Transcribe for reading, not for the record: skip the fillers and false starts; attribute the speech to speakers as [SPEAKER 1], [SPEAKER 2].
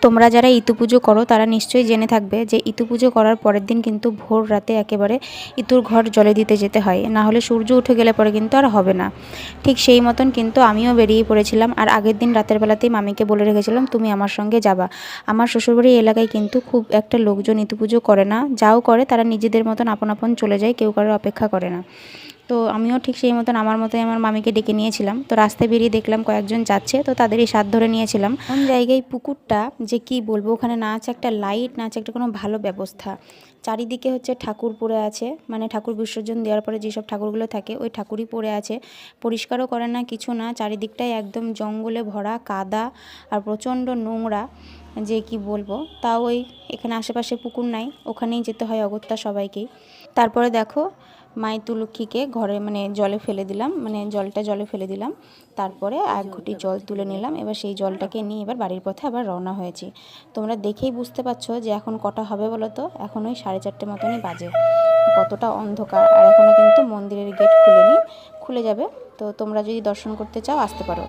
[SPEAKER 1] তোমরা যারা ইতু পুজো করো তারা নিশ্চয়ই জেনে থাকবে যে ইতু পুজো করার পরের দিন কিন্তু ভোর রাতে একেবারে ইতুর ঘর জলে দিতে যেতে হয়, না হলে সূর্য উঠে গেলে পরে কিন্তু আর হবে না। ঠিক সেই মতন কিন্তু আমিও বেরিয়ে পড়েছিলাম, আর আগের দিন রাতের বেলাতেই মামিকে বলে রেখেছিলাম তুমি আমার সঙ্গে যাবা। আমার শ্বশুরবাড়ির এলাকায় কিন্তু খুব একটা লোকজন ইতু পুজো করে না, যাও করে তারা নিজেদের মতন আপন আপন চলে যায়, কেউ কারোর অপেক্ষা করে না। তো আমিও ঠিক সেই মতন আমার মতোই আমার মামিকে ডেকে নিয়েছিলাম। তো রাস্তায় বেরিয়ে দেখলাম কয়েকজন যাচ্ছে, তো তাদেরই সাথ ধরে নিয়েছিলাম। কোন জায়গায় পুকুরটা যে কি বলবো, ওখানে না আছে একটা লাইট, না আছে একটা কোনো ভালো ব্যবস্থা। চারিদিকে হচ্ছে ঠাকুর পড়ে আছে, মানে ঠাকুর বিসর্জন দেওয়ার পরে যেসব ঠাকুরগুলো থাকে ওই ঠাকুরই পড়ে আছে। পরিষ্কারও করে না, কিছু না, চারিদিকটাই একদম জঙ্গলে ভরা, কাদা আর প্রচণ্ড নোংরা যে কি বলবো। তাও ওই এখানে আশেপাশে পুকুর নাই, ওখানেই যেতে হয় অগত্যা সবাইকেই। তারপরে দেখো মাইতুলক্ষীকে ঘরে মানে জলে ফেলে দিলাম, মানে জলে ফেলে দিলাম। তারপরে এক ঘটি জল তুলে নিলাম, এবার সেই জলটাকে নিয়ে এবার বাড়ির পথে আবার রওনা হয়েছি। তোমরা দেখেই বুঝতে পারছো যে এখন কটা হবে বলো তো, এখন ওই 4:30 মতনই বাজে। কতটা অন্ধকার, আর এখনও কিন্তু মন্দিরের গেট খুলেনি, খুলে যাবে। তো তোমরা যদি দর্শন করতে চাও আসতে পারো।